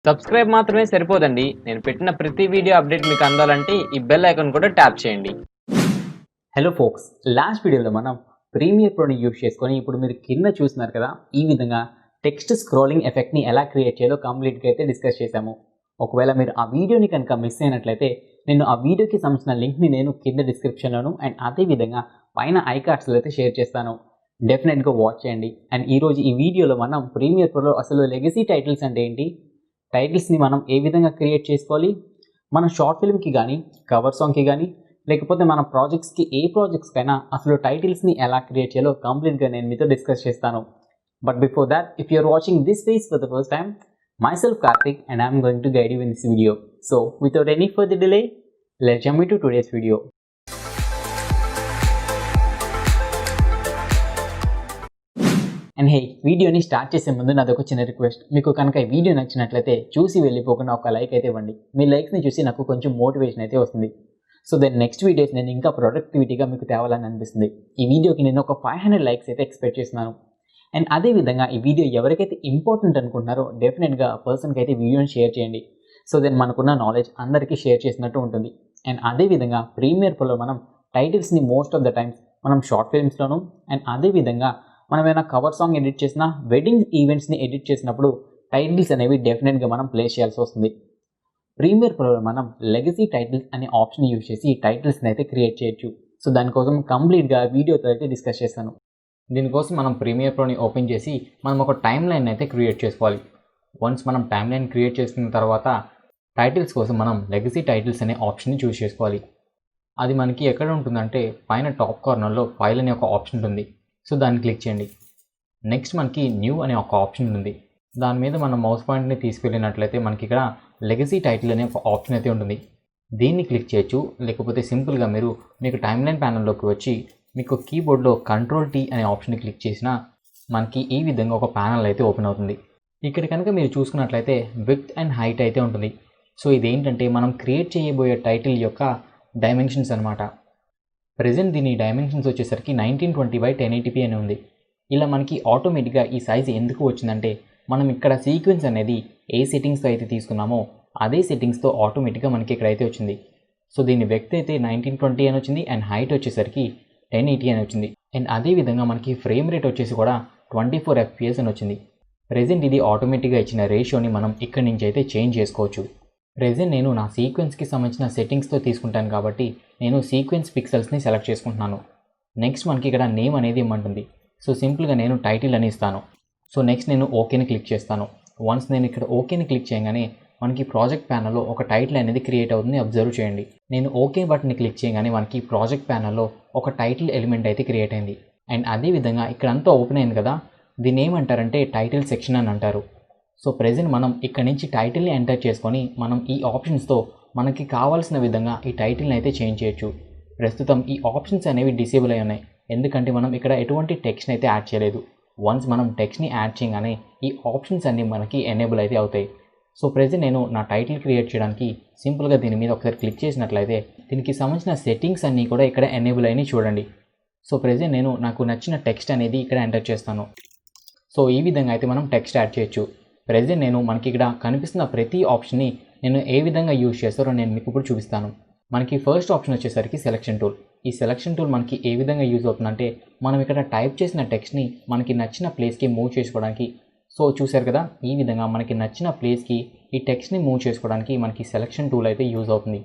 Subscribe మాత్రమే సరిపోదండి. నేను పెట్టిన ప్రతి వీడియో అప్డేట్ మీకు అందాలంటే ఈ బెల్ ఐకాన్ కూడా ట్యాప్ చేయండి. హలో ఫోక్స్, లాస్ట్ వీడియోలో మనం ప్రీమియర్ ప్రోని యూజ్ చేసుకొని ఇప్పుడు మీరు కింద చూస్తున్నారు కదా, ఈ విధంగా టెక్స్ట్ స్క్రోలింగ్ ఎఫెక్ట్ని ఎలా క్రియేట్ చేయాలో కంప్లీట్గా అయితే డిస్కస్ చేశాము. ఒకవేళ మీరు ఆ వీడియోని కనుక మిస్ అయినట్లయితే నేను ఆ వీడియోకి సంబంధించిన లింక్ని నేను కింద డిస్క్రిప్షన్లోను అండ్ అదేవిధంగా పైన ఐకార్డ్స్లో అయితే షేర్ చేస్తాను. డెఫినెట్గా వాచ్ చేయండి. అండ్ ఈరోజు ఈ వీడియోలో మనం ప్రీమియర్ ప్రోలో అసలు లెగసీ టైటిల్స్ అంటే ఏంటి, టైటిల్స్ని మనం ఏ విధంగా క్రియేట్ చేసుకోవాలి, మన షార్ట్ ఫిల్మ్కి కానీ కవర్ సాంగ్కి కానీ లేకపోతే మన ప్రాజెక్ట్స్కి ఏ ప్రాజెక్ట్స్కైనా అసలు టైటిల్స్ని ఎలా క్రియేట్ చేయాలో కంప్లీట్గా నేను మీతో డిస్కస్ చేస్తాను. But before that, if you're watching this video for the first time, myself Karthik and I'm going to guide you in this video. So without any further delay, let's jump into today's video. And hey, వీడియోని start చేసే ముందు నాది ఒక చిన్న request. మీకు కనుక ఈ video నచ్చినట్లయితే చూసి వెళ్ళిపోకుండా ఒక లైక్ అయితే ఇవ్వండి. మీ లైక్స్ని చూసి నాకు కొంచెం మోటివేషన్ అయితే వస్తుంది. సో దెన్ నెక్స్ట్ వీడియోస్ నేను ఇంకా ప్రొడక్టివిటీగా మీకు తేవాలని అనిపిస్తుంది. ఈ వీడియోకి నేను ఒక 500 లైక్స్ అయితే ఎక్స్పెక్ట్ చేస్తున్నాను. అండ్ అదేవిధంగా ఈ వీడియో ఎవరికైతే ఇంపార్టెంట్ అనుకుంటున్నారో డెఫినెట్గా ఆ పర్సన్కి అయితే వీడియోని షేర్ చేయండి. సో దెన్ మనకున్న నాలెడ్జ్ అందరికీ షేర్ చేసినట్టు ఉంటుంది. అండ్ అదేవిధంగా ప్రీమియర్ ప్రోలో మనం టైటిల్స్ని మోస్ట్ ఆఫ్ ద టైమ్స్ మనం షార్ట్ ఫిల్మ్స్లోను అండ్ అదేవిధంగా మనం ఏమైనా కవర్ సాంగ్ ఎడిట్ చేసినా, వెడ్డింగ్ ఈవెంట్స్ని ఎడిట్ చేసినప్పుడు టైటిల్స్ అనేవి డెఫినెట్గా మనం ప్లేస్ చేయాల్సి వస్తుంది. ప్రీమియర్ ప్రోలో మనం లెగసీ టైటిల్స్ అనే ఆప్షన్ యూజ్ చేసి టైటిల్స్ని అయితే క్రియేట్ చేయొచ్చు. సో దానికోసం కంప్లీట్గా వీడియోతో అయితే డిస్కస్ చేస్తాను. దీనికోసం మనం ప్రీమియర్ ప్రోని ఓపెన్ చేసి మనం ఒక టైమ్ లైన్ అయితే క్రియేట్ చేసుకోవాలి. వన్స్ మనం టైమ్ లైన్ క్రియేట్ చేసుకున్న తర్వాత టైటిల్స్ కోసం మనం లెగసీ టైటిల్స్ అనే ఆప్షన్ని చూస్ చేసుకోవాలి. అది మనకి ఎక్కడ ఉంటుందంటే పైన టాప్ కార్నర్లో ఫైల్ అనే ఒక ఆప్షన్ ఉంటుంది. సో దాన్ని క్లిక్ చేయండి. నెక్స్ట్ మనకి న్యూ అనే ఒక ఆప్షన్ ఉంది. దాని మీద మనం మౌస్ పాయింట్ని తీసుకెళ్ళినట్లయితే మనకి ఇక్కడ లెగసీ టైటిల్ అనే ఒక ఆప్షన్ అయితే ఉంటుంది. దీన్ని క్లిక్ చేయొచ్చు. లేకపోతే సింపుల్గా మీకు టైమ్ లైన్ ప్యానల్లోకి వచ్చి మీకు కీబోర్డ్లో Ctrl+T అనే ఆప్షన్ని క్లిక్ చేసినా మనకి ఈ విధంగా ఒక ప్యానల్ అయితే ఓపెన్ అవుతుంది. ఇక్కడ కనుక మీరు చూసుకున్నట్లయితే విడ్త్ అండ్ హైట్ అయితే ఉంటుంది. సో ఇదేంటంటే మనం క్రియేట్ చేయబోయే టైటిల్ యొక్క డైమెన్షన్స్ అనమాట. ప్రెజెంట్ దీని డైమెన్షన్స్ వచ్చేసరికి 1920x1080p అని ఉంది. ఇలా మనకి ఆటోమేటిక్గా ఈ సైజ్ ఎందుకు వచ్చిందంటే మనం ఇక్కడ సీక్వెన్స్ అనేది ఏ సెట్టింగ్స్తో అయితే తీసుకున్నామో అదే సెట్టింగ్స్తో ఆటోమేటిక్గా మనకి ఇక్కడైతే వచ్చింది. సో దీని వెడ్త్ అయితే 1920 అని వచ్చింది అండ్ హైట్ వచ్చేసరికి 1080 అని వచ్చింది. అండ్ అదేవిధంగా మనకి ఫ్రేమ్ రేట్ వచ్చేసి కూడా 24 FPS అని వచ్చింది. ప్రెజెంట్ ఇది ఆటోమేటిక్గా ఇచ్చిన రేషియోని మనం ఇక్కడి నుంచి అయితే చేంజ్ చేసుకోవచ్చు. ప్రెజెంట్ నేను నా సీక్వెన్స్కి సంబంధించిన సెట్టింగ్స్తో తీసుకుంటాను కాబట్టి నేను సీక్వెన్స్ పిక్సెల్స్ని సెలెక్ట్ చేసుకుంటున్నాను. నెక్స్ట్ మనకి ఇక్కడ నేమ్ అనేది ఇమ్మంటుంది. సో సింపుల్గా నేను టైటిల్ అని ఇస్తాను. సో నెక్స్ట్ నేను ఓకేని క్లిక్ చేస్తాను. వన్స్ నేను ఇక్కడ ఓకేని క్లిక్ చేయగానే మనకి ప్రాజెక్ట్ ప్యానల్లో ఒక టైటిల్ అనేది క్రియేట్ అవుతుంది. అబ్జర్వ్ చేయండి. నేను ఓకే బటన్ని క్లిక్ చేయగానే మనకి ప్రాజెక్ట్ ప్యానల్లో ఒక టైటిల్ ఎలిమెంట్ అయితే క్రియేట్ అయింది. అండ్ అదేవిధంగా ఇక్కడంతా ఓపెన్ అయింది కదా, దీన్ని ఏమంటారంటే టైటిల్ సెక్షన్ అని అంటారు. సో ప్రెజెంట్ మనం ఇక్కడ నుంచి టైటిల్ని ఎంటర్ చేసుకొని మనం ఈ ఆప్షన్స్తో మనకి కావాల్సిన విధంగా ఈ టైటిల్ని అయితే చేంజ్ చేయొచ్చు. ప్రస్తుతం ఈ ఆప్షన్స్ అనేవి డిసేబుల్ అయి ఉన్నాయి, ఎందుకంటే మనం ఇక్కడ ఎటువంటి టెక్స్ట్ని అయితే యాడ్ చేయలేదు. వన్స్ మనం టెక్స్ట్ని యాడ్ చేయగానే ఈ ఆప్షన్స్ అన్నీ మనకి ఎనేబుల్ అయితే అవుతాయి. సో ప్రెజెంట్ నేను నా టైటిల్ క్రియేట్ చేయడానికి సింపుల్గా దీని మీద ఒకసారి క్లిక్ చేసినట్లయితే దీనికి సంబంధించిన సెట్టింగ్స్ అన్నీ కూడా ఇక్కడ ఎనేబుల్ అయినాయి చూడండి. సో ప్రెజెంట్ నేను నాకు నచ్చిన టెక్స్ట్ అనేది ఇక్కడ ఎంటర్ చేస్తాను. సో ఈ విధంగా అయితే మనం టెక్స్ట్ యాడ్ చేయొచ్చు. ప్రెజెంట్ నేను మనకి ఇక్కడ కనిపిస్తున్న ప్రతి ఆప్షన్ని నేను ఏ విధంగా యూజ్ చేస్తారో నేను మీకు ఇప్పుడు చూపిస్తాను. మనకి ఫస్ట్ ఆప్షన్ వచ్చేసరికి సెలక్షన్ టూల్. ఈ సెలక్షన్ టూల్ మనకి ఏ విధంగా యూజ్ అవుతుందంటే మనం ఇక్కడ టైప్ చేసిన టెక్స్ట్ని మనకి నచ్చిన ప్లేస్కి మూవ్ చేసుకోవడానికి. సో చూసారు కదా, ఈ విధంగా మనకి నచ్చిన ప్లేస్కి ఈ టెక్స్ట్ని మూవ్ చేసుకోవడానికి మనకి సెలక్షన్ టూల్ అయితే యూజ్ అవుతుంది.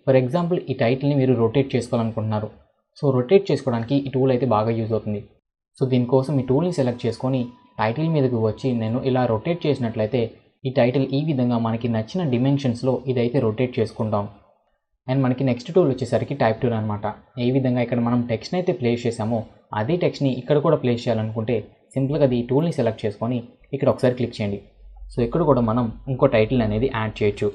ఫర్ ఎగ్జాంపుల్ ఈ టైటిల్ని మీరు రొటేట్ చేసుకోవాలనుకుంటున్నారు. సో రొటేట్ చేసుకోవడానికి ఈ టూల్ అయితే బాగా యూజ్ అవుతుంది. సో దీనికోసం ఈ టూల్ని సెలెక్ట్ చేసుకొని టైటిల్ మీదకి వచ్చి నేను ఇలా రొటేట్ చేసినట్లయితే ఈ టైటిల్ ఈ విధంగా మనకి నచ్చిన డిమెన్షన్స్లో ఇదైతే రొటేట్ చేసుకుంటాం. అండ్ మనకి నెక్స్ట్ టూల్ వచ్చేసరికి టైప్ టూల్ అనమాట. ఏ విధంగా ఇక్కడ మనం టెక్స్ట్ని అయితే ప్లేస్ చేసామో అదే టెక్స్ట్ని ఇక్కడ కూడా ప్లేస్ చేయాలనుకుంటే సింపుల్గా ఈ టూల్ని సెలెక్ట్ చేసుకొని ఇక్కడ ఒకసారి క్లిక్ చేయండి. సో ఇక్కడ కూడా మనం ఇంకో టైటిల్ అనేది యాడ్ చేయొచ్చు.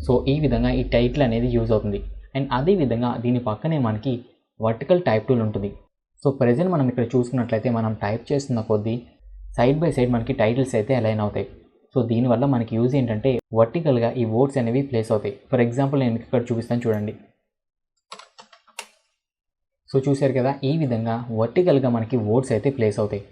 సో ఈ విధంగా ఈ టైటిల్ అనేది యూజ్ అవుతుంది. అండ్ అదేవిధంగా దీని పక్కనే మనకి వర్టికల్ టైప్ టూల్ ఉంటుంది. సో ప్రెజెంట్ మనం ఇక్కడ చూసుకున్నట్లయితే మనం టైప్ చేస్తున్న కొద్దీ సైడ్ బై సైడ్ మనకి టైటిల్స్ అయితే అలైన్ అవుతాయి. సో దీనివల్ల మనకి యూజ్ ఏంటంటే వర్టికల్గా ఈ వర్డ్స్ అనేవి ప్లేస్ అవుతాయి. ఫర్ ఎగ్జాంపుల్ నేను ఇక్కడ చూపిస్తాను చూడండి. సో చూశారు కదా, ఈ విధంగా వర్టికల్గా మనకి వర్డ్స్ అయితే ప్లేస్ అవుతాయి.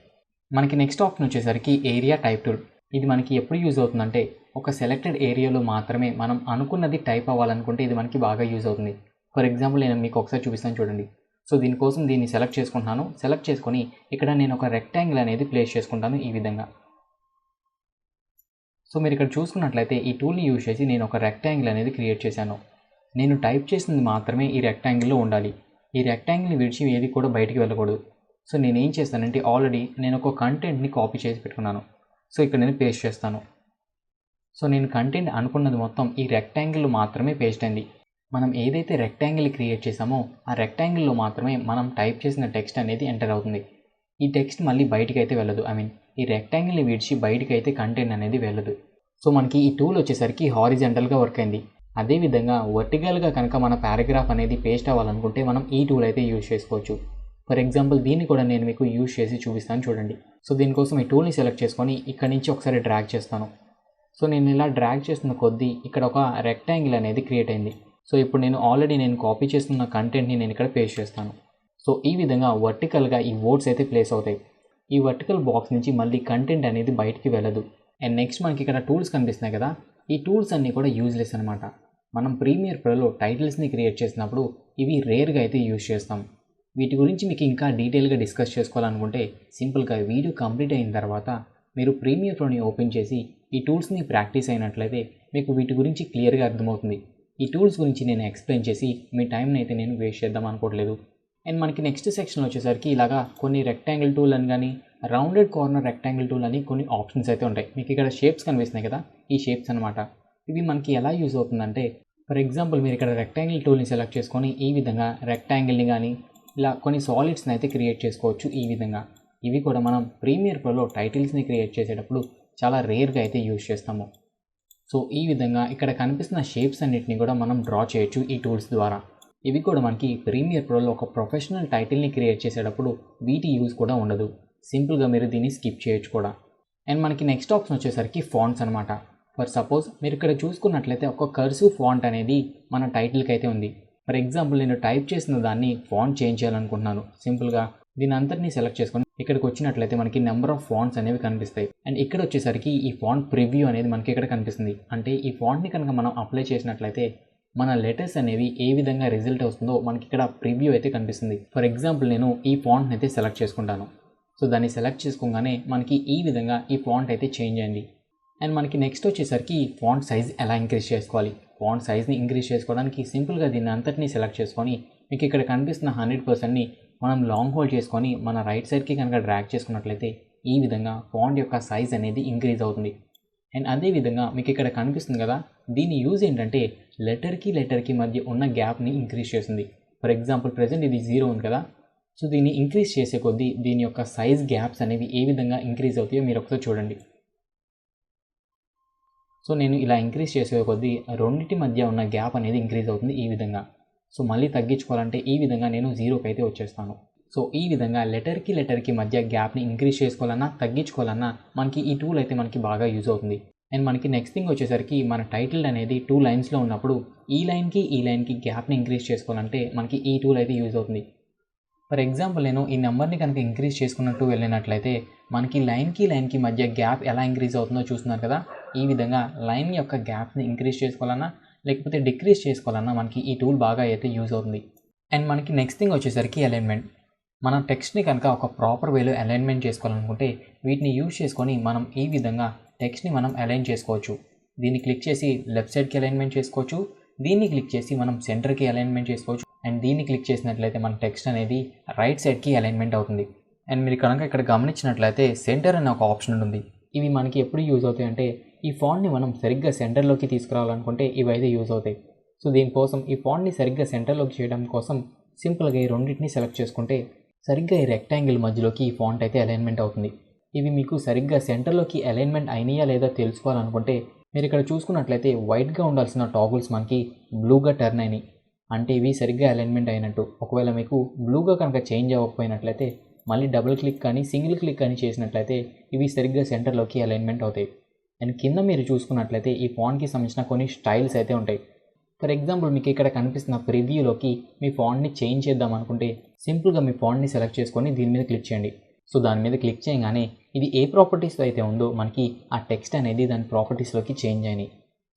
మనకి నెక్స్ట్ ఆప్షన్ వచ్చేసరికి ఏరియా టైప్ టూల్. ఇది మనకి ఎప్పుడు యూజ్ అవుతుందంటే ఒక సెలెక్టెడ్ ఏరియాలో మాత్రమే మనం అనుకున్నది టైప్ అవ్వాలనుకుంటే ఇది మనకి బాగా యూజ్ అవుతుంది. ఫర్ ఎగ్జాంపుల్ నేను మీకు ఒకసారి చూపిస్తాను చూడండి. సో దీనికోసం దీన్ని సెలెక్ట్ చేసుకుంటున్నాను. సెలెక్ట్ చేసుకొని ఇక్కడ నేను ఒక రెక్టాంగిల్ అనేది ప్లేస్ చేసుకుంటాను ఈ విధంగా. సో మీరు ఇక్కడ చూసుకున్నట్లయితే ఈ టూల్ని యూజ్ చేసి నేను ఒక రెక్టాంగిల్ అనేది క్రియేట్ చేశాను. నేను టైప్ చేసింది మాత్రమే ఈ రెక్టాంగిల్లో ఉండాలి. ఈ రెక్టాంగిల్ని విడిచి ఏది కూడా బయటికి వెళ్ళకూడదు. సో నేను ఏం చేస్తానంటే ఆల్రెడీ నేను ఒక కంటెంట్ని కాపీ చేసి పెట్టుకున్నాను. సో ఇక్కడ నేను పేస్ట్ చేస్తాను. సో నేను కంటెంట్ అనుకున్నది మొత్తం ఈ రెక్టాంగిల్లో మాత్రమే పేస్ట్ అయింది. మనం ఏదైతే రెక్టాంగిల్ క్రియేట్ చేసామో ఆ రెక్టాంగిల్లో మాత్రమే మనం టైప్ చేసిన టెక్స్ట్ అనేది ఎంటర్ అవుతుంది. ఈ టెక్స్ట్ మళ్ళీ బయటికి అయితే వెళ్ళదు. ఈ రెక్టాంగిల్ని విడిచి బయటికి అయితే కంటెంట్ అనేది వెళ్ళదు. సో మనకి ఈ టూల్ వచ్చేసరికి హారిజాంటల్గా వర్క్ అయింది. అదేవిధంగా వర్టికల్గా కనుక మన పారాగ్రాఫ్ అనేది పేస్ట్ అవ్వాలనుకుంటే మనం ఈ టూల్ అయితే యూజ్ చేసుకోవచ్చు. ఫర్ ఎగ్జాంపుల్ దీన్ని కూడా నేను మీకు యూజ్ చేసి చూపిస్తాను చూడండి. సో దీనికోసం ఈ టూల్ని సెలెక్ట్ చేసుకొని ఇక్కడ నుంచి ఒకసారి డ్రాగ్ చేస్తాను. సో నేను ఇలా డ్రాగ్ చేస్తున్న కొద్దీ ఇక్కడ ఒక రెక్టాంగిల్ అనేది క్రియేట్ అయింది. సో ఇప్పుడు నేను కాపీ చేస్తున్న కంటెంట్ని నేను ఇక్కడ పేస్ట్ చేస్తాను. సో ఈ విధంగా వర్టికల్గా ఈ వర్డ్స్ అయితే ప్లేస్ అవుతాయి. ఈ వర్టికల్ బాక్స్ నుంచి మళ్ళీ కంటెంట్ అనేది బయటికి వెళ్ళదు. అండ్ నెక్స్ట్ మనకి ఇక్కడ టూల్స్ కనిపిస్తున్నాయి కదా, ఈ టూల్స్ అన్నీ కూడా యూజ్లెస్ అనమాట. మనం ప్రీమియర్ ప్రోలో టైటిల్స్ని క్రియేట్ చేసినప్పుడు ఇవి రేర్గా అయితే యూజ్ చేస్తాం. వీటి గురించి మీకు ఇంకా డీటెయిల్గా డిస్కస్ చేసుకోవాలనుకుంటే సింపుల్గా వీడియో కంప్లీట్ అయిన తర్వాత మీరు ప్రీమియర్ ప్రోని ఓపెన్ చేసి ఈ టూల్స్ని ప్రాక్టీస్ అయినట్లయితే మీకు వీటి గురించి క్లియర్గా అర్థమవుతుంది. ఈ టూల్స్ గురించి నేను ఎక్స్ప్లెయిన్ చేసి మీ టైంని అయితే నేను వేస్ట్ చేద్దాం అనుకోవట్లేదు. అండ్ మనకి నెక్స్ట్ సెక్షన్ వచ్చేసరికి ఇలాగా కొన్ని రెక్టాంగిల్ టూల్ అని కానీ రౌండెడ్ కార్నర్ రెక్టాంగిల్ టూల్ అని కొన్ని ఆప్షన్స్ అయితే ఉంటాయి. మీకు ఇక్కడ షేప్స్ కనిపిస్తున్నాయి కదా, ఈ షేప్స్ అనమాట. ఇవి మనకి ఎలా యూజ్ అవుతుందంటే ఫర్ ఎగ్జాంపుల్ మీరు ఇక్కడ రెక్టాంగిల్ టూల్ని సెలెక్ట్ చేసుకొని ఈ విధంగా రెక్టాంగిల్ని కానీ ఇలా కొన్ని సాలిడ్స్ని అయితే క్రియేట్ చేసుకోవచ్చు ఈ విధంగా. ఇవి కూడా మనం ప్రీమియర్ ప్రోలో టైటిల్స్ని క్రియేట్ చేసేటప్పుడు చాలా రేర్గా అయితే యూజ్ చేస్తాము. సో ఈ విధంగా ఇక్కడ కనిపిస్తున్న షేప్స్ అన్నిటిని కూడా మనం డ్రా చేయొచ్చు ఈ టూల్స్ ద్వారా. ఇవి కూడా మనకి ప్రీమియర్ ప్రోలో ఒక ప్రొఫెషనల్ టైటిల్ని క్రియేట్ చేసేటప్పుడు వీటి యూజ్ కూడా ఉండదు. సింపుల్గా మీరు దీన్ని స్కిప్ చేయొచ్చు కూడా. అండ్ మనకి నెక్స్ట్ ఆప్షన్ వచ్చేసరికి ఫాంట్స్ అనమాట. ఫర్ సపోజ్ మీరు ఇక్కడ చూసుకున్నట్లయితే ఒక కర్సివ్ ఫాంట్ అనేది మన టైటిల్కి అయితే ఉంది. ఫర్ ఎగ్జాంపుల్ నేను టైప్ చేసిన దాన్ని ఫాంట్ చేంజ్ చేయాలనుకుంటున్నాను. సింపుల్గా దీని అంతటినీ సెలెక్ట్ చేసుకొని ఇక్కడికి వచ్చినట్లయితే మనకి నెంబర్ ఆఫ్ ఫాంట్స్ అనేవి కనిపిస్తాయి. అండ్ ఇక్కడ వచ్చేసరికి ఈ ఫాంట్ ప్రివ్యూ అనేది మనకి ఇక్కడ కనిపిస్తుంది. అంటే ఈ ఫాంట్ని కనుక మనం అప్లై చేసినట్లయితే మన లెటర్స్ అనేవి ఏ విధంగా రిజల్ట్ వస్తుందో మనకి ఇక్కడ ప్రివ్యూ అయితే కనిపిస్తుంది. ఫర్ ఎగ్జాంపుల్ నేను ఈ ఫాంట్ని అయితే సెలెక్ట్ చేసుకుంటాను. సో దాన్ని సెలెక్ట్ చేసుకోగానే మనకి ఈ విధంగా ఈ ఫాంట్ అయితే చేంజ్ అయింది. అండ్ మనకి నెక్స్ట్ వచ్చేసరికి ఈ ఫాంట్ సైజ్ ఎలా ఇంక్రీజ్ చేసుకోవాలి. ఫాంట్ సైజ్ని ఇంక్రీజ్ చేసుకోవడానికి సింపుల్గా దీన్ని అంతటినీ సెలెక్ట్ చేసుకొని మీకు ఇక్కడ కనిపిస్తున్న 100%ని మనం లాంగ్ హోల్డ్ చేసుకొని మన రైట్ సైడ్కి కనుక డ్రాగ్ చేసుకున్నట్లయితే ఈ విధంగా ఫాంట్ యొక్క సైజ్ అనేది ఇంక్రీజ్ అవుతుంది. అండ్ అదేవిధంగా మీకు ఇక్కడ కనిపిస్తుంది కదా, దీని యూజ్ ఏంటంటే లెటర్కి మధ్య ఉన్న గ్యాప్ని ఇంక్రీజ్ చేస్తుంది. ఫర్ ఎగ్జాంపుల్ ప్రెజెంట్ ఇది 0 ఉంది కదా, సో దీన్ని ఇంక్రీజ్ చేసే కొద్దీ దీని యొక్క సైజ్ గ్యాప్స్ అనేవి ఏ విధంగా ఇంక్రీజ్ అవుతాయో మీరు ఒకసారి చూడండి. సో నేను ఇలా ఇంక్రీజ్ చేసే కొద్దీ రెండింటి మధ్య ఉన్న గ్యాప్ అనేది ఇంక్రీజ్ అవుతుంది ఈ విధంగా. సో మళ్ళీ తగ్గించుకోవాలంటే ఈ విధంగా నేను 0కి అయితే వచ్చేస్తాను. సో ఈ విధంగా లెటర్కి మధ్య గ్యాప్ని ఇంక్రీజ్ చేసుకోవాలన్నా తగ్గించుకోవాలన్నా మనకి ఈ టూల్ అయితే మనకి బాగా యూజ్ అవుతుంది. అండ్ మనకి నెక్స్ట్ థింగ్ వచ్చేసరికి మన టైటిల్ అనేది 2 లైన్స్లో ఉన్నప్పుడు ఈ లైన్కి గ్యాప్ని ఇంక్రీజ్ చేసుకోవాలంటే మనకి ఈ టూల్ అయితే యూజ్ అవుతుంది. ఫర్ ఎగ్జాంపుల్ నేను ఈ నెంబర్ని కనుక ఇంక్రీజ్ చేసుకున్నట్టు వెళ్ళినట్లయితే మనకి లైన్కి మధ్య గ్యాప్ ఎలా ఇంక్రీజ్ అవుతుందో చూస్తున్నారు కదా. ఈ విధంగా లైన్ యొక్క గ్యాప్ని ఇంక్రీజ్ చేసుకోవాలన్నా లేకపోతే డిక్రీజ్ చేసుకోవాలన్నా మనకి ఈ టూల్ బాగా అయితే యూజ్ అవుతుంది. అండ్ మనకి నెక్స్ట్ థింగ్ వచ్చేసరికి అలైన్మెంట్. మన టెక్స్ట్ని కనుక ఒక ప్రాపర్ వేలో అలైన్మెంట్ చేసుకోవాలనుకుంటే వీటిని యూజ్ చేసుకొని మనం ఈ విధంగా టెక్స్ట్ని మనం అలైన్ చేసుకోవచ్చు. దీన్ని క్లిక్ చేసి లెఫ్ట్ సైడ్కి అలైన్మెంట్ చేసుకోవచ్చు, దీన్ని క్లిక్ చేసి మనం సెంటర్కి అలైన్మెంట్ చేసుకోవచ్చు, అండ్ దీన్ని క్లిక్ చేసినట్లయితే మన టెక్స్ట్ అనేది రైట్ సైడ్కి అలైన్మెంట్ అవుతుంది. అండ్ మీరు కనుక ఇక్కడ గమనించినట్లయితే సెంటర్ అనే ఒక ఆప్షన్ ఉంటుంది. ఇవి మనకి ఎప్పుడు యూజ్ అవుతాయి అంటే ఈ ఫాంట్ని మనం సరిగ్గా సెంటర్లోకి తీసుకురావాలనుకుంటే ఇవి అయితే యూజ్ అవుతాయి. సో దీనికోసం ఈ ఫాంట్ని సరిగ్గా సెంటర్లోకి చేయడం కోసం సింపుల్గా ఈ రెండింటిని సెలెక్ట్ చేసుకుంటే సరిగ్గా ఈ రెక్టాంగిల్ మధ్యలోకి ఈ ఫాంట్ అయితే అలైన్మెంట్ అవుతుంది. ఇవి మీకు సరిగ్గా సెంటర్లోకి అలైన్మెంట్ అయినాయా లేదా తెలుసుకోవాలనుకుంటే మీరు ఇక్కడ చూసుకున్నట్లయితే వైట్గా ఉండాల్సిన టాగుల్స్ మనకి బ్లూగా టర్న్ అయినాయి, అంటే ఇవి సరిగ్గా అలైన్మెంట్ అయినట్టు. ఒకవేళ మీకు బ్లూగా కనుక చేంజ్ అవ్వకపోయినట్లయితే మళ్ళీ డబుల్ క్లిక్ కానీ సింగిల్ క్లిక్ కానీ చేసినట్లయితే ఇవి సరిగ్గా సెంటర్లోకి అలైన్మెంట్ అవుతాయి. అండ్ కింద మీరు చూసుకున్నట్లయితే ఈ ఫాంట్కి సంబంధించిన కొన్ని స్టైల్స్ అయితే ఉంటాయి. ఫర్ ఎగ్జాంపుల్ మీకు ఇక్కడ కనిపిస్తున్న ప్రివ్యూలోకి మీ ఫాంట్ని చేంజ్ చేద్దాం అనుకుంటే సింపుల్గా మీ ఫాంట్ని సెలెక్ట్ చేసుకొని దీని మీద క్లిక్ చేయండి. సో దాని మీద క్లిక్ చేయగానే ఇది ఏ ప్రాపర్టీస్లో అయితే ఉందో మనకి ఆ టెక్స్ట్ అనేది దాని ప్రాపర్టీస్లోకి చేంజ్ అయినాయి.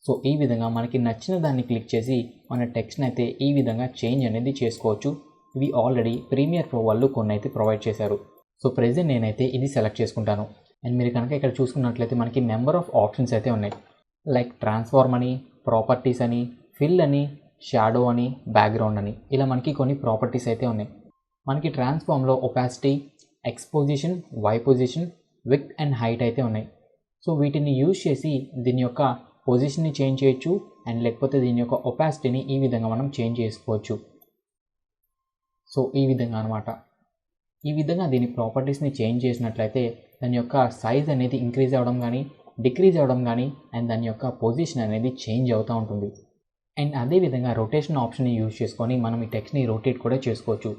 సో ఈ విధంగా మనకి నచ్చిన దాన్ని క్లిక్ చేసి మన టెక్స్ట్ని అయితే ఈ విధంగా చేంజ్ అనేది చేసుకోవచ్చు. ఇవి ఆల్రెడీ ప్రీమియర్ ప్రో వాళ్ళు కొన్ని అయితే ప్రొవైడ్ చేశారు. సో ప్రెజెంట్ నేనైతే ఇది సెలెక్ట్ చేసుకుంటాను. అండ్ మీరు కనుక ఇక్కడ చూసుకున్నట్లయితే మనకి నెంబర్ ఆఫ్ ఆప్షన్స్ అయితే ఉన్నాయి. లైక్ ట్రాన్స్ఫార్మ్ అని, ప్రాపర్టీస్ అని, ఫిల్ అని, షాడో అని, బ్యాక్గ్రౌండ్ అని, ఇలా మనకి కొన్ని ప్రాపర్టీస్ అయితే ఉన్నాయి. మనకి ట్రాన్స్ఫార్మ్లో opacity, X position, Y position, width and height అయితే ఉన్నాయి. సో వీటిని యూజ్ చేసి దీని యొక్క పొజిషన్ని చేంజ్ చేయొచ్చు అండ్ లేకపోతే దీని యొక్క ఒపాసిటీని ఈ విధంగా మనం చేంజ్ చేసుకోవచ్చు. సో ఈ విధంగా అనమాట. ఈ విధంగా దీని ప్రాపర్టీస్ని చేంజ్ చేసినట్లయితే దాని యొక్క సైజ్ అనేది ఇంక్రీజ్ అవ్వడం కానీ డిక్రీజ్ అవ్వడం కానీ అండ్ దాని యొక్క పొజిషన్ అనేది చేంజ్ అవుతూ ఉంటుంది. అండ్ అదేవిధంగా రొటేషన్ ఆప్షన్ని యూజ్ చేసుకొని మనం ఈ టెక్స్ట్ని రొటేట్ కూడా చేసుకోవచ్చు.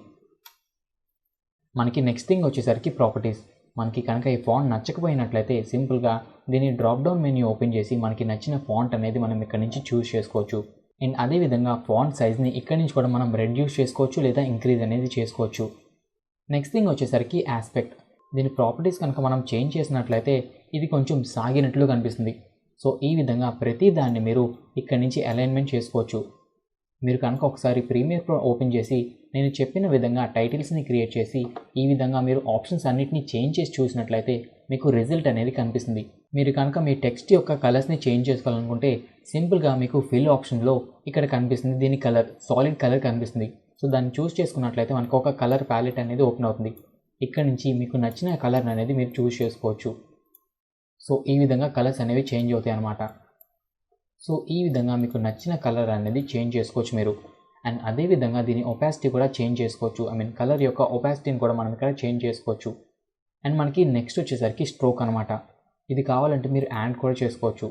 మనకి నెక్స్ట్ థింగ్ వచ్చేసరికి ప్రాపర్టీస్. మనకి కనుక ఈ ఫాంట్ నచ్చకపోయినట్లయితే సింపుల్గా దీన్ని డ్రాప్ డౌన్ మెన్యూ ఓపెన్ చేసి మనకి నచ్చిన ఫాంట్ అనేది మనం ఇక్కడ నుంచి చూస్ చేసుకోవచ్చు. అండ్ అదేవిధంగా ఫాంట్ సైజ్ని ఇక్కడ నుంచి కూడా మనం రెడ్యూస్ చేసుకోవచ్చు లేదా ఇంక్రీజ్ అనేది చేసుకోవచ్చు. నెక్స్ట్ థింగ్ వచ్చేసరికి ఆస్పెక్ట్. దీని ప్రాపర్టీస్ కనుక మనం చేంజ్ చేసినట్లయితే ఇది కొంచెం సాగినట్లు కనిపిస్తుంది. సో ఈ విధంగా ప్రతి దాన్ని మీరు ఇక్కడ నుంచి అలైన్మెంట్ చేసుకోవచ్చు. మీరు కనుక ఒకసారి ప్రీమియర్ ప్రో ఓపెన్ చేసి నేను చెప్పిన విధంగా టైటిల్స్ని క్రియేట్ చేసి ఈ విధంగా మీరు ఆప్షన్స్ అన్నిటిని చేంజ్ చేసి చూసినట్లయితే మీకు రిజల్ట్ అనేది కనిపిస్తుంది. మీరు కనుక మీ టెక్స్ట్ యొక్క కలర్స్ని చేంజ్ చేసుకోవాలనుకుంటే సింపుల్గా మీకు ఫిల్ ఆప్షన్లో ఇక్కడ కనిపిస్తుంది దీని కలర్, సాలిడ్ కలర్ కనిపిస్తుంది. సో దాన్ని చూస్ చేసుకున్నట్లయితే మనకు ఒక కలర్ ప్యాలెట్ అనేది ఓపెన్ అవుతుంది. ఇక్కడ నుంచి మీకు నచ్చిన కలర్ అనేది మీరు చూస్ చేసుకోవచ్చు. సో ఈ విధంగా కలర్స్ అనేవి చేంజ్ అవుతాయి అన్నమాట. సో ఈ విధంగా మీకు నచ్చిన కలర్ అనేది చేంజ్ చేసుకోవచ్చు మీరు. అండ్ అదేవిధంగా దీని ఒపాసిటీ కూడా చేంజ్ చేసుకోవచ్చు. కలర్ యొక్క ఒపాసిటీని కూడా మనం ఇక్కడ చేంజ్ చేసుకోవచ్చు. అండ్ మనకి నెక్స్ట్ వచ్చేసరికి స్ట్రోక్ అనమాట. ఇది కావాలంటే మీరు యాడ్ కూడా చేసుకోవచ్చు.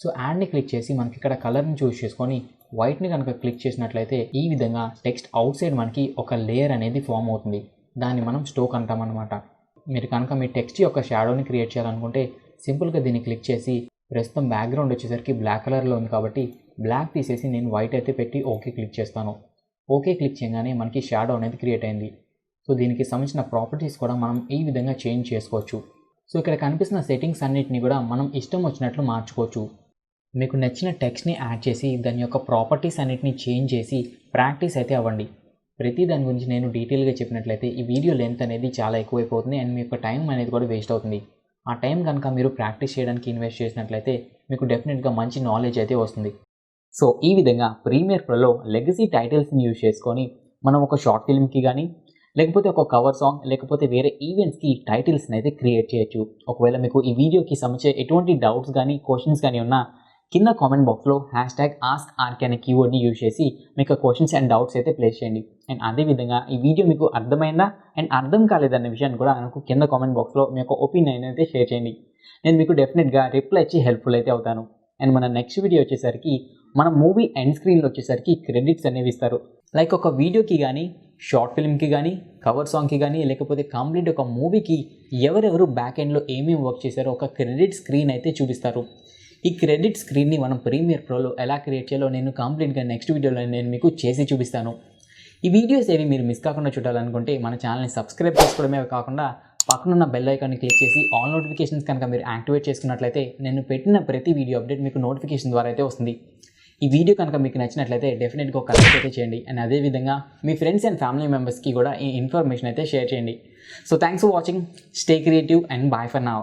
సో యాడ్ని క్లిక్ చేసి మనకి ఇక్కడ కలర్ని చూస్ చేసుకొని వైట్ని కనుక క్లిక్ చేసినట్లయితే ఈ విధంగా టెక్స్ట్ అవుట్ సైడ్ మనకి ఒక లేయర్ అనేది ఫామ్ అవుతుంది. దాన్ని మనం స్ట్రోక్ అంటాం అనమాట. మీరు కనుక మీ టెక్స్ట్ యొక్క షాడోని క్రియేట్ చేయాలనుకుంటే సింపుల్గా దీన్ని క్లిక్ చేసి ప్రస్తుతం బ్యాక్గ్రౌండ్ వచ్చేసరికి బ్లాక్ కలర్లో ఉంది కాబట్టి బ్లాక్ తీసేసి నేను వైట్ అయితే పెట్టి ఓకే క్లిక్ చేస్తాను. ఓకే క్లిక్ చేయగానే మనకి షాడో అనేది క్రియేట్ అయింది. సో దీనికి సంబంధించిన ప్రాపర్టీస్ కూడా మనం ఈ విధంగా చేంజ్ చేసుకోవచ్చు. సో ఇక్కడ కనిపిస్తున్న సెట్టింగ్స్ అన్నిటిని కూడా మనం ఇష్టం వచ్చినట్లు మార్చుకోవచ్చు. మీకు నచ్చిన టెక్స్ట్ని యాడ్ చేసి దాని యొక్క ప్రాపర్టీస్ అన్నిటిని చేంజ్ చేసి ప్రాక్టీస్ అయితే అవ్వండి. ప్రతి దాని గురించి నేను డీటెయిల్గా చెప్పినట్లయితే ఈ వీడియో లెంత్ అనేది చాలా ఎక్కువైపోతుంది అండ్ మీ యొక్క టైం అనేది కూడా వేస్ట్ అవుతుంది. ఆ టైం కనుక మీరు ప్రాక్టీస్ చేయడానికి ఇన్వెస్ట్ చేసినట్లయితే మీకు డెఫినెట్గా మంచి నాలెడ్జ్ అయితే వస్తుంది. సో ఈ విధంగా ప్రీమియర్ ప్రోలో లెగసీ టైటిల్స్ని యూజ్ చేసుకొని మనం ఒక షార్ట్ ఫిల్మ్కి కానీ లేకపోతే ఒక కవర్ సాంగ్ లేకపోతే వేరే ఈవెంట్స్కి టైటిల్స్ని అయితే క్రియేట్ చేయొచ్చు. ఒకవేళ మీకు ఈ వీడియోకి సంబంధించి ఎటువంటి డౌట్స్ కానీ క్వశ్చన్స్ కానీ ఉన్నా కింద కామెంట్ బాక్స్లో #AskRK అనే కీవర్డ్ని యూజ్ చేసి మీకు క్వశ్చన్స్ అండ్ డౌట్స్ అయితే ప్లేస్ చేయండి. అండ్ అదేవిధంగా ఈ వీడియో మీకు అర్థమైందా అండ్ అర్థం కాలేదన్న విషయాన్ని కూడా నాకు కింద కామెంట్ బాక్స్లో మీ యొక్క ఒపీనియన్ అయితే షేర్ చేయండి. నేను మీకు డెఫినెట్గా రిప్లై ఇచ్చి హెల్ప్ఫుల్ అయితే అవుతాను. అండ్ మన నెక్స్ట్ వీడియో వచ్చేసరికి మన మూవీ ఎండ్ స్క్రీన్లో వచ్చేసరికి క్రెడిట్స్ అనేవి ఇస్తారు. లైక్ ఒక వీడియోకి కానీ షార్ట్ ఫిల్మ్కి కానీ కవర్ సాంగ్కి కానీ లేకపోతే కంప్లీట్ ఒక మూవీకి ఎవరెవరు బ్యాక్ ఎండ్లో ఏమేమి వర్క్ చేశారో ఒక క్రెడిట్ స్క్రీన్ అయితే చూపిస్తారు. ఈ క్రెడిట్ స్క్రీన్ని మనం ప్రీమియర్ ప్రోలో ఎలా క్రియేట్ చేయాలో నేను కంప్లీట్గా నెక్స్ట్ వీడియోలో నేను మీకు చేసి చూపిస్తాను. ఈ వీడియోస్ ఏవి మీరు మిస్ కాకుండా చూడాలనుకుంటే మన ఛానల్ని సబ్స్క్రైబ్ చేసుకోవడమే కాకుండా పక్కనున్న బెల్ ఐకాన్ని క్లిక్ చేసి ఆల్ నోటిఫికేషన్స్ కనుక మీరు యాక్టివేట్ చేసుకున్నట్లయితే నేను పెట్టిన ప్రతి వీడియో అప్డేట్ మీకు నోటిఫికేషన్ ద్వారా అయితే వస్తుంది. ఈ వీడియో కనుక మీకు నచ్చినట్లయితే డెఫినెట్గా ఒక లైక్ అయితే చేయండి. అండ్ అదేవిధంగా మీ ఫ్రెండ్స్ అండ్ ఫ్యామిలీ మెంబర్స్కి కూడా ఈ ఇన్ఫర్మేషన్ అయితే షేర్ చేయండి. So thanks for watching. Stay creative and bye for now.